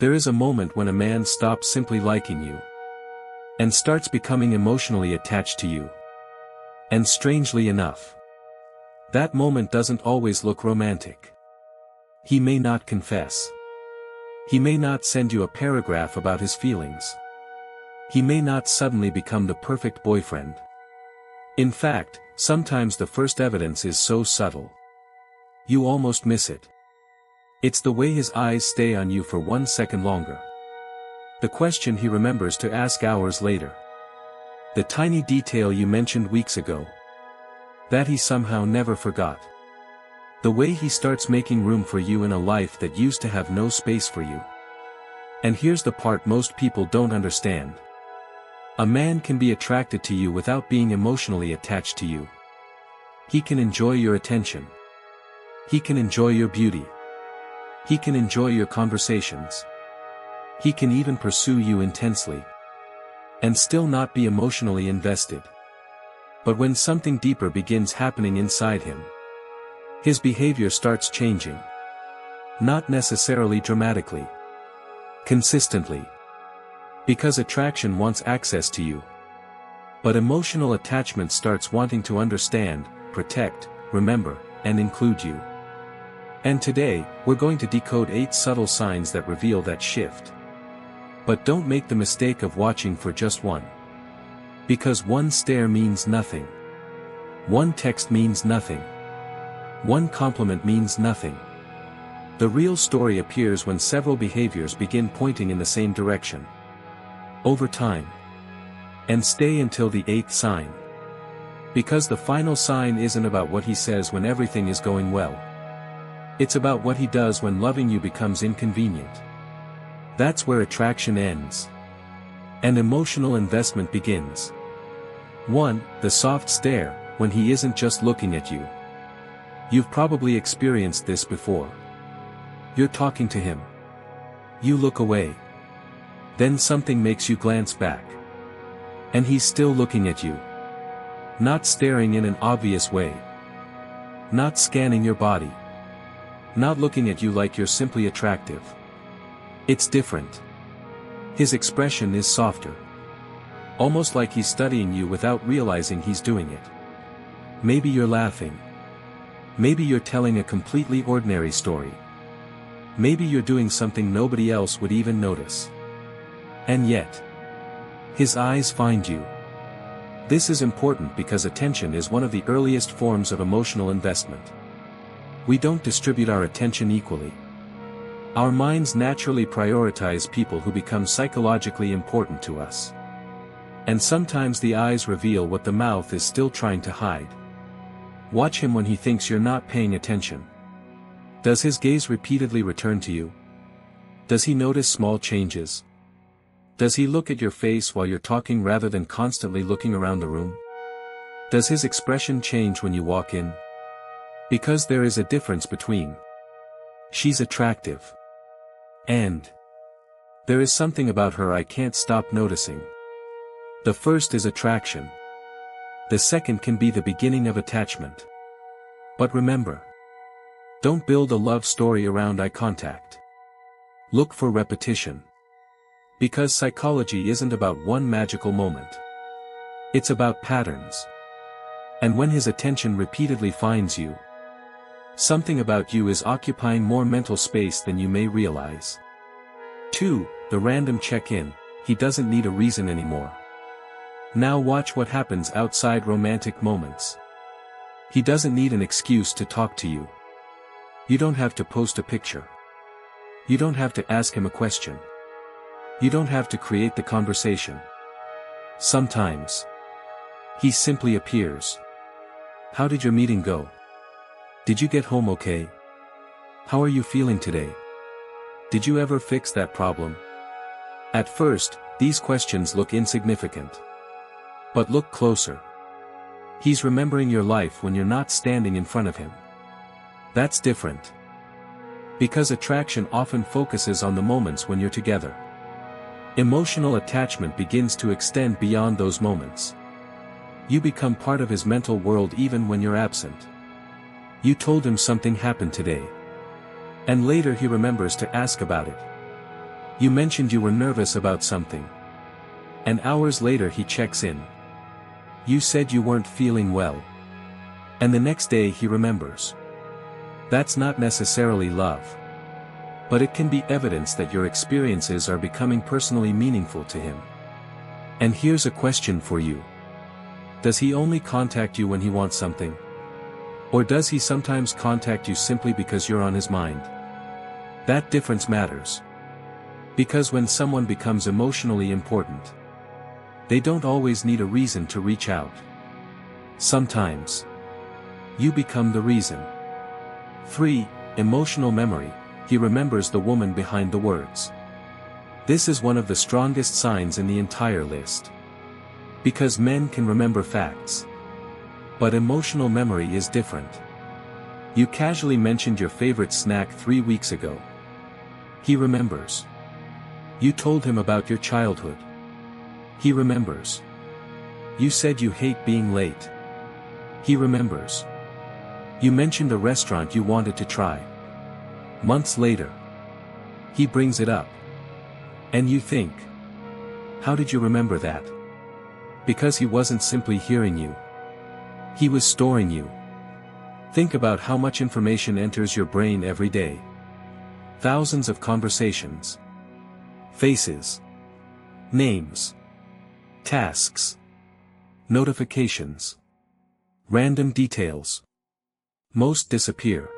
There is a moment when a man stops simply liking you and starts becoming emotionally attached to you. And strangely enough, that moment doesn't always look romantic. He may not confess. He may not send you a paragraph about his feelings. He may not suddenly become the perfect boyfriend. In fact, sometimes the first evidence is so subtle, you almost miss it. It's the way his eyes stay on you for 1 second longer. The question he remembers to ask hours later. The tiny detail you mentioned weeks ago, that he somehow never forgot. The way he starts making room for you in a life that used to have no space for you. And here's the part most people don't understand. A man can be attracted to you without being emotionally attached to you. He can enjoy your attention. He can enjoy your beauty. He can enjoy your conversations. He can even pursue you intensely, and still not be emotionally invested. But when something deeper begins happening inside him, his behavior starts changing. Not necessarily dramatically. Consistently. Because attraction wants access to you. But emotional attachment starts wanting to understand, protect, remember, and include you. And today, we're going to decode 8 subtle signs that reveal that shift. But don't make the mistake of watching for just one. Because one stare means nothing. One text means nothing. One compliment means nothing. The real story appears when several behaviors begin pointing in the same direction. Over time. And stay until the 8th sign. Because the final sign isn't about what he says when everything is going well. It's about what he does when loving you becomes inconvenient. That's where attraction ends. And emotional investment begins. 1. The soft stare, when he isn't just looking at you. You've probably experienced this before. You're talking to him. You look away. Then something makes you glance back. And he's still looking at you. Not staring in an obvious way. Not scanning your body. Not looking at you like you're simply attractive. It's different. His expression is softer. Almost like he's studying you without realizing he's doing it. Maybe you're laughing. Maybe you're telling a completely ordinary story. Maybe you're doing something nobody else would even notice. And yet, his eyes find you. This is important because attention is one of the earliest forms of emotional investment. We don't distribute our attention equally. Our minds naturally prioritize people who become psychologically important to us. And sometimes the eyes reveal what the mouth is still trying to hide. Watch him when he thinks you're not paying attention. Does his gaze repeatedly return to you? Does he notice small changes? Does he look at your face while you're talking rather than constantly looking around the room? Does his expression change when you walk in? Because there is a difference between she's attractive and there is something about her I can't stop noticing. The first is attraction. The second can be the beginning of attachment. But remember, don't build a love story around eye contact. Look for repetition. Because psychology isn't about one magical moment. It's about patterns. And when his attention repeatedly finds you, something about you is occupying more mental space than you may realize. 2. The random check-in. He doesn't need a reason anymore. Now watch what happens outside romantic moments. He doesn't need an excuse to talk to you. You don't have to post a picture. You don't have to ask him a question. You don't have to create the conversation. Sometimes he simply appears. How did your meeting go? Did you get home okay? How are you feeling today? Did you ever fix that problem? At first, these questions look insignificant. But look closer. He's remembering your life when you're not standing in front of him. That's different. Because attraction often focuses on the moments when you're together. Emotional attachment begins to extend beyond those moments. You become part of his mental world even when you're absent. You told him something happened today. And later he remembers to ask about it. You mentioned you were nervous about something. And hours later he checks in. You said you weren't feeling well. And the next day he remembers. That's not necessarily love. But it can be evidence that your experiences are becoming personally meaningful to him. And here's a question for you. Does he only contact you when he wants something? Or does he sometimes contact you simply because you're on his mind? That difference matters. Because when someone becomes emotionally important, they don't always need a reason to reach out. Sometimes, you become the reason. 3. Emotional memory. He remembers the woman behind the words. This is one of the strongest signs in the entire list. Because men can remember facts. But emotional memory is different. You casually mentioned your favorite snack 3 weeks ago. He remembers. You told him about your childhood. He remembers. You said you hate being late. He remembers. You mentioned a restaurant you wanted to try. Months later, he brings it up. And you think, how did you remember that? Because he wasn't simply hearing you. He was storing you. Think about how much information enters your brain every day. Thousands of conversations. Faces. Names. Tasks. Notifications. Random details. Most disappear.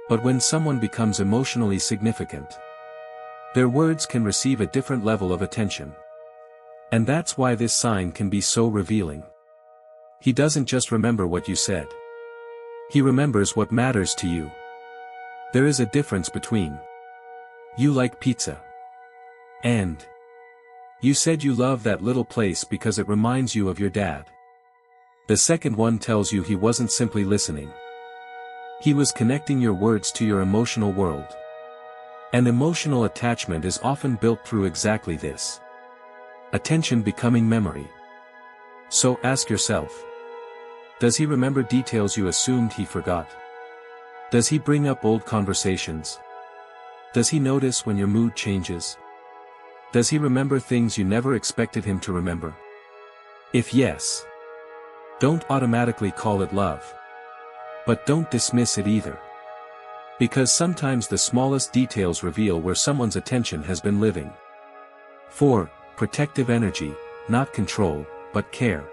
But when someone becomes emotionally significant, their words can receive a different level of attention. And that's why this sign can be so revealing. He doesn't just remember what you said. He remembers what matters to you. There is a difference between you like pizza and you said you love that little place because it reminds you of your dad. The second one tells you he wasn't simply listening. He was connecting your words to your emotional world. And emotional attachment is often built through exactly this. Attention becoming memory. So ask yourself. Does he remember details you assumed he forgot? Does he bring up old conversations? Does he notice when your mood changes? Does he remember things you never expected him to remember? If yes, don't automatically call it love. But don't dismiss it either. Because sometimes the smallest details reveal where someone's attention has been living. 4. Protective energy, not control, but care.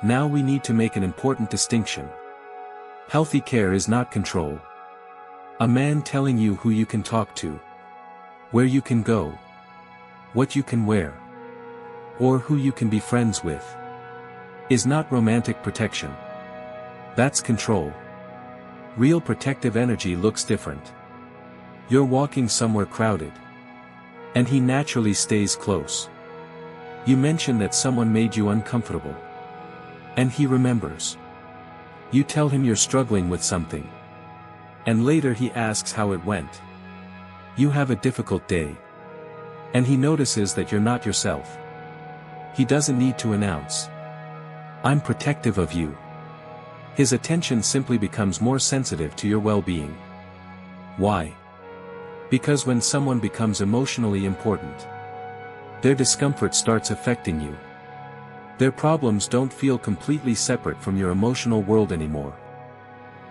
Now we need to make an important distinction. Healthy care is not control. A man telling you who you can talk to, where you can go, what you can wear, or who you can be friends with, is not romantic protection. That's control. Real protective energy looks different. You're walking somewhere crowded, and he naturally stays close. You mention that someone made you uncomfortable, and he remembers. You tell him you're struggling with something, and later he asks how it went. You have a difficult day, and he notices that you're not yourself. He doesn't need to announce, "I'm protective of you." His attention simply becomes more sensitive to your well-being. Why? Because when someone becomes emotionally important, their discomfort starts affecting you. Their problems don't feel completely separate from your emotional world anymore.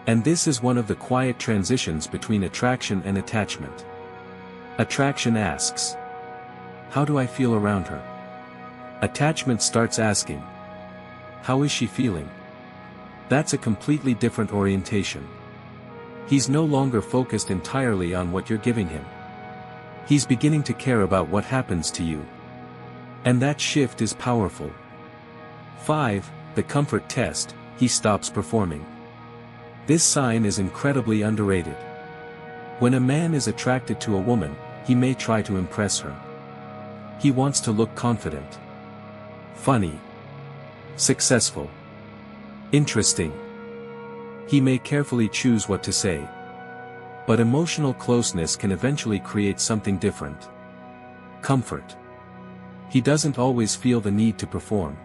And this is one of the quiet transitions between attraction and attachment. Attraction asks, "How do I feel around her?" Attachment starts asking, "How is she feeling?" That's a completely different orientation. He's no longer focused entirely on what you're giving him. He's beginning to care about what happens to you. And that shift is powerful. 5. The comfort test, he stops performing. This sign is incredibly underrated. When a man is attracted to a woman, he may try to impress her. He wants to look confident, funny, successful, interesting. He may carefully choose what to say. But emotional closeness can eventually create something different. Comfort. He doesn't always feel the need to perform.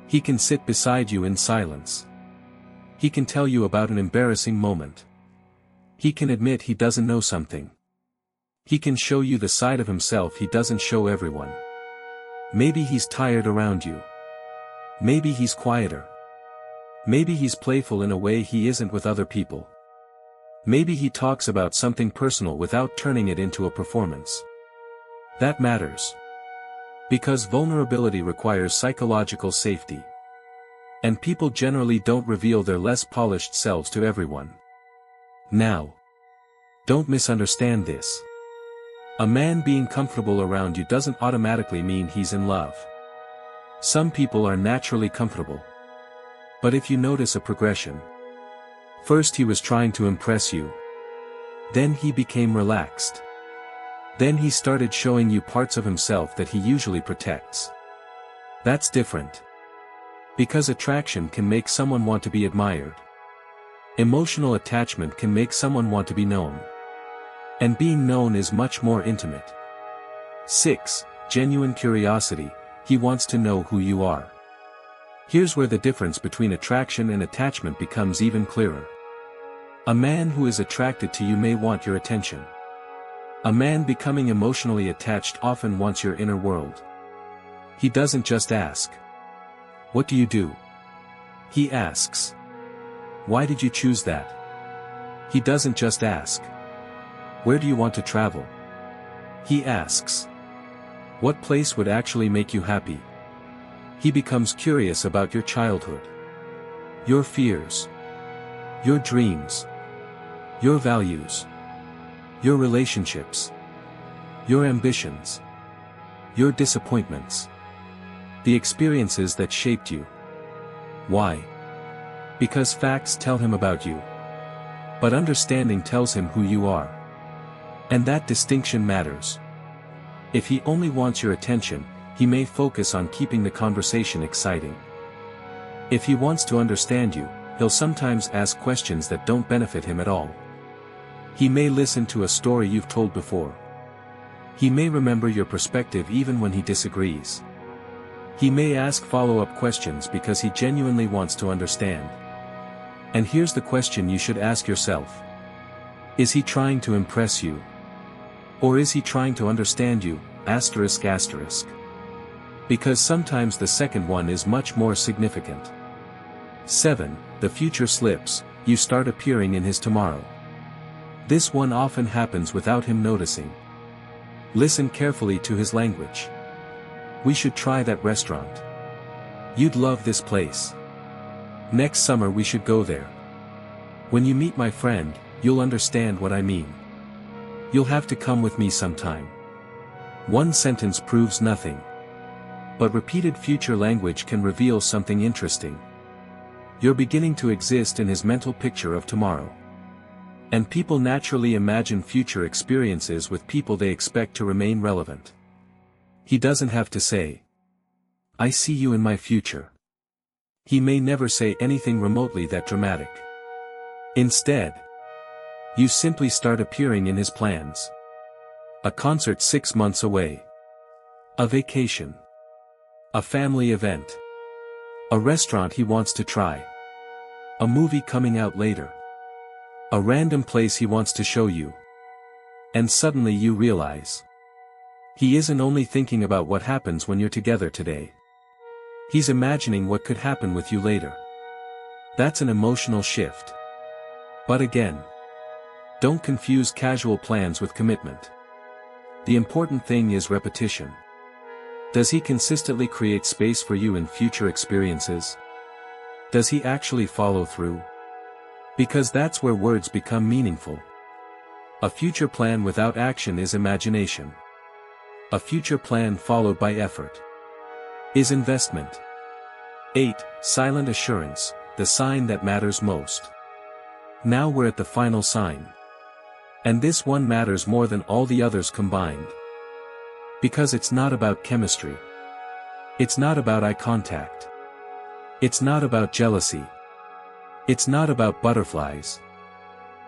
He can sit beside you in silence. He can tell you about an embarrassing moment. He can admit he doesn't know something. He can show you the side of himself he doesn't show everyone. Maybe he's tired around you. Maybe he's quieter. Maybe he's playful in a way he isn't with other people. Maybe he talks about something personal without turning it into a performance. That matters. Because vulnerability requires psychological safety. And people generally don't reveal their less polished selves to everyone. Now, don't misunderstand this. A man being comfortable around you doesn't automatically mean he's in love. Some people are naturally comfortable. But if you notice a progression. First he was trying to impress you. Then he became relaxed. Then he started showing you parts of himself that he usually protects. That's different. Because attraction can make someone want to be admired. Emotional attachment can make someone want to be known. And being known is much more intimate. 6. Genuine curiosity. He wants to know who you are. Here's where the difference between attraction and attachment becomes even clearer. A man who is attracted to you may want your attention. A man becoming emotionally attached often wants your inner world. He doesn't just ask, "What do you do?" He asks, "Why did you choose that?" He doesn't just ask, "Where do you want to travel?" He asks, "What place would actually make you happy?" He becomes curious about your childhood, your fears, your dreams, your values, your relationships, your ambitions, your disappointments, the experiences that shaped you. Why? Because facts tell him about you. But understanding tells him who you are. And that distinction matters. If he only wants your attention, he may focus on keeping the conversation exciting. If he wants to understand you, he'll sometimes ask questions that don't benefit him at all. He may listen to a story you've told before. He may remember your perspective even when he disagrees. He may ask follow-up questions because he genuinely wants to understand. And here's the question you should ask yourself. Is he trying to impress you? Or is he trying to understand you? ***. Because sometimes the second one is much more significant. 7. The future slips. You start appearing in his tomorrow. This one often happens without him noticing. Listen carefully to his language. "We should try that restaurant. You'd love this place. Next summer we should go there. When you meet my friend, you'll understand what I mean. You'll have to come with me sometime." One sentence proves nothing. But repeated future language can reveal something interesting. You're beginning to exist in his mental picture of tomorrow. And people naturally imagine future experiences with people they expect to remain relevant. He doesn't have to say, "I see you in my future." He may never say anything remotely that dramatic. Instead, you simply start appearing in his plans. A concert 6 months away. A vacation. A family event. A restaurant he wants to try. A movie coming out later. A random place he wants to show you. And suddenly you realize. He isn't only thinking about what happens when you're together today. He's imagining what could happen with you later. That's an emotional shift. But again, don't confuse casual plans with commitment. The important thing is repetition. Does he consistently create space for you in future experiences? Does he actually follow through? Because that's where words become meaningful. A future plan without action is imagination. A future plan followed by effort is investment. 8. Silent assurance, the sign that matters most. Now we're at the final sign. And this one matters more than all the others combined. Because it's not about chemistry. It's not about eye contact. It's not about jealousy. It's not about butterflies.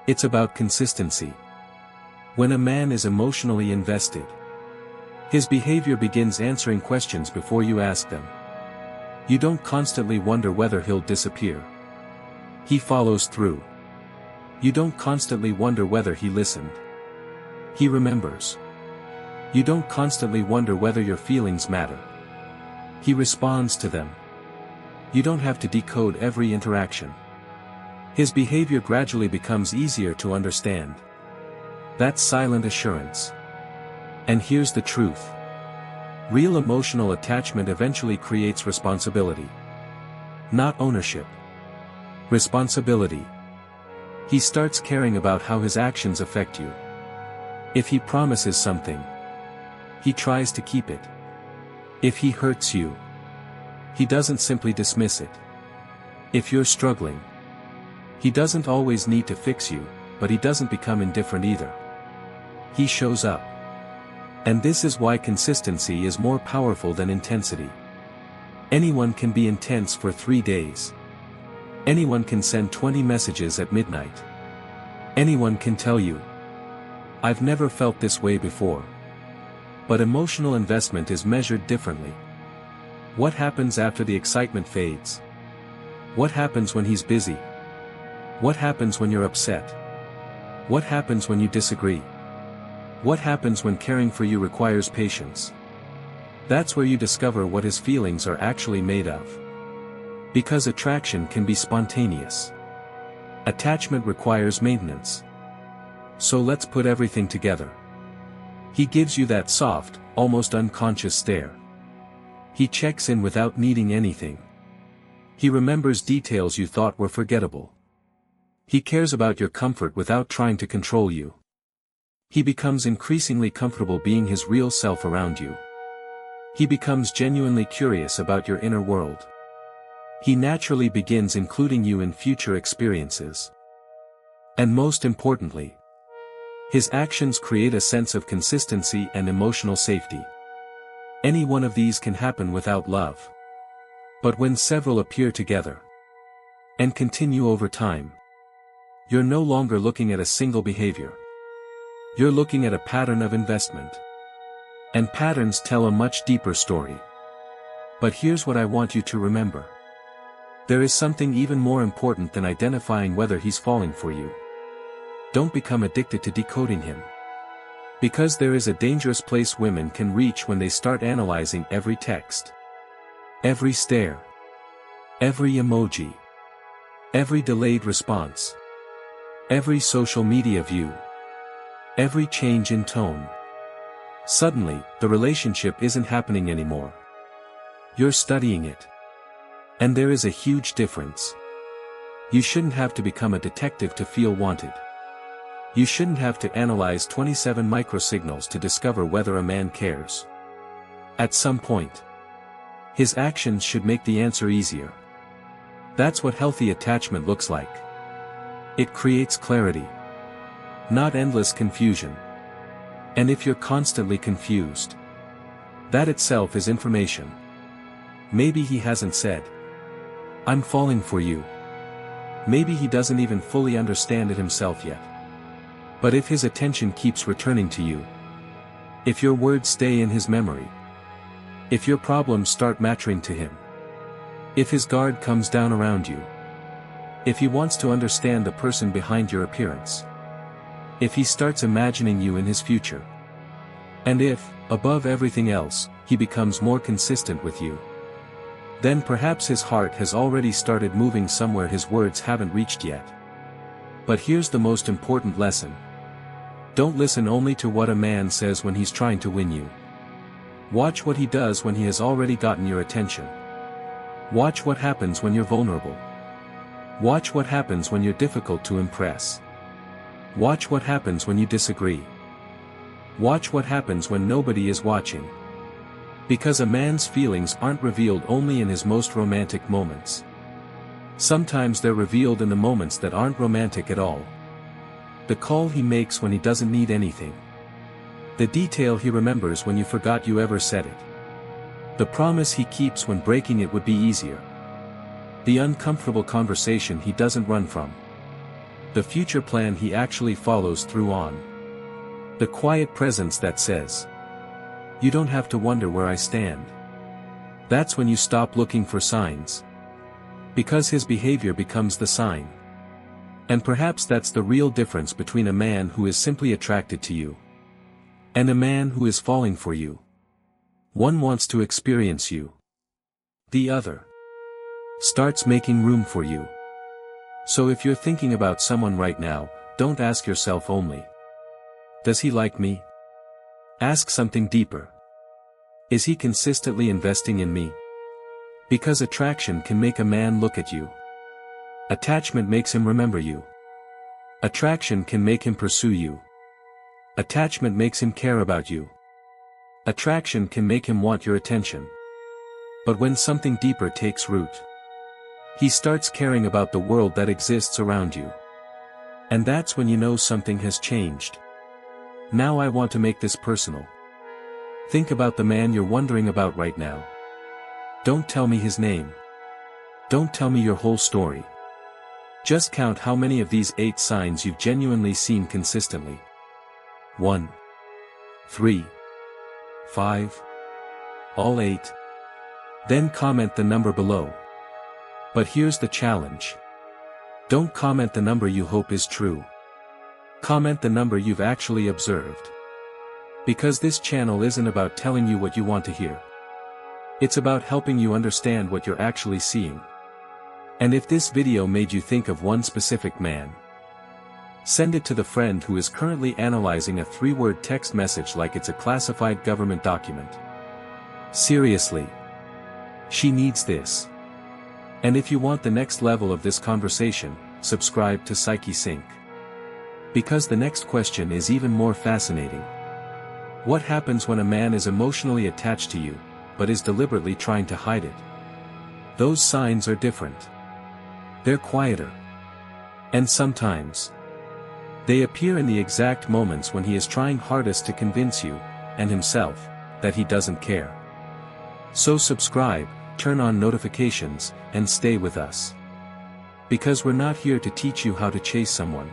It's about consistency. When a man is emotionally invested, his behavior begins answering questions before you ask them. You don't constantly wonder whether he'll disappear. He follows through. You don't constantly wonder whether he listened. He remembers. You don't constantly wonder whether your feelings matter. He responds to them. You don't have to decode every interaction. His behavior gradually becomes easier to understand. That's silent assurance. And here's the truth. Real emotional attachment eventually creates responsibility. Not ownership. Responsibility. He starts caring about how his actions affect you. If he promises something, he tries to keep it. If he hurts you, he doesn't simply dismiss it. If you're struggling, he doesn't always need to fix you, but he doesn't become indifferent either. He shows up. And this is why consistency is more powerful than intensity. Anyone can be intense for 3 days. Anyone can send 20 messages at midnight. Anyone can tell you, "I've never felt this way before." But emotional investment is measured differently. What happens after the excitement fades? What happens when he's busy? What happens when you're upset? What happens when you disagree? What happens when caring for you requires patience? That's where you discover what his feelings are actually made of. Because attraction can be spontaneous. Attachment requires maintenance. So let's put everything together. He gives you that soft, almost unconscious stare. He checks in without needing anything. He remembers details you thought were forgettable. He cares about your comfort without trying to control you. He becomes increasingly comfortable being his real self around you. He becomes genuinely curious about your inner world. He naturally begins including you in future experiences. And most importantly, his actions create a sense of consistency and emotional safety. Any one of these can happen without love. But when several appear together and continue over time, you're no longer looking at a single behavior. You're looking at a pattern of investment. And patterns tell a much deeper story. But here's what I want you to remember. There is something even more important than identifying whether he's falling for you. Don't become addicted to decoding him. Because there is a dangerous place women can reach when they start analyzing every text. Every stare. Every emoji. Every delayed response. Every social media view. Every change in tone. Suddenly, the relationship isn't happening anymore. You're studying it. And there is a huge difference. You shouldn't have to become a detective to feel wanted. You shouldn't have to analyze 27 microsignals to discover whether a man cares. At some point, his actions should make the answer easier. That's what healthy attachment looks like. It creates clarity. Not endless confusion. And if you're constantly confused, that itself is information. Maybe he hasn't said, "I'm falling for you." Maybe he doesn't even fully understand it himself yet. But if his attention keeps returning to you, if your words stay in his memory, if your problems start mattering to him, if his guard comes down around you, if he wants to understand the person behind your appearance, if he starts imagining you in his future, and if, above everything else, he becomes more consistent with you, then perhaps his heart has already started moving somewhere his words haven't reached yet. But here's the most important lesson. Don't listen only to what a man says when he's trying to win you. Watch what he does when he has already gotten your attention. Watch what happens when you're vulnerable. Watch what happens when you're difficult to impress. Watch what happens when you disagree. Watch what happens when nobody is watching. Because a man's feelings aren't revealed only in his most romantic moments. Sometimes they're revealed in the moments that aren't romantic at all. The call he makes when he doesn't need anything. The detail he remembers when you forgot you ever said it. The promise he keeps when breaking it would be easier. The uncomfortable conversation he doesn't run from. The future plan he actually follows through on. The quiet presence that says, "You don't have to wonder where I stand." That's when you stop looking for signs. Because his behavior becomes the sign. And perhaps that's the real difference between a man who is simply attracted to you, And a man who is falling for you. One wants to experience you. The other starts making room for you. So if you're thinking about someone right now, don't ask yourself only, does he like me? Ask something deeper. Is he consistently investing in me? Because attraction can make a man look at you. Attachment makes him remember you. Attraction can make him pursue you. Attachment makes him care about you. Attraction can make him want your attention. But when something deeper takes root, he starts caring about the world that exists around you. And that's when you know something has changed. Now I want to make this personal. Think about the man you're wondering about right now. Don't tell me his name. Don't tell me your whole story. Just count how many of these 8 signs you've genuinely seen consistently. 1, 3, 5, all 8. Then comment the number below. But here's the challenge. Don't comment the number you hope is true. Comment the number you've actually observed. Because this channel isn't about telling you what you want to hear. It's about helping you understand what you're actually seeing. And if this video made you think of one specific man, send it to the friend who is currently analyzing a 3-word text message like it's a classified government document. Seriously. She needs this. And if you want the next level of this conversation, subscribe to Psyche Sync. Because the next question is even more fascinating. What happens when a man is emotionally attached to you, but is deliberately trying to hide it? Those signs are different. They're quieter. And sometimes, they appear in the exact moments when he is trying hardest to convince you, and himself, that he doesn't care. So subscribe, turn on notifications, and stay with us. Because we're not here to teach you how to chase someone.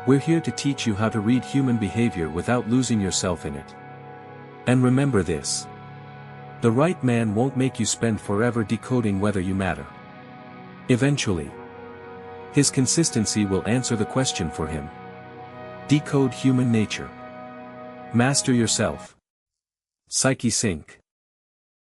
We're here to teach you how to read human behavior without losing yourself in it. And remember this. The right man won't make you spend forever decoding whether you matter. Eventually, his consistency will answer the question for him. Decode human nature. Master yourself. Psyche Sync.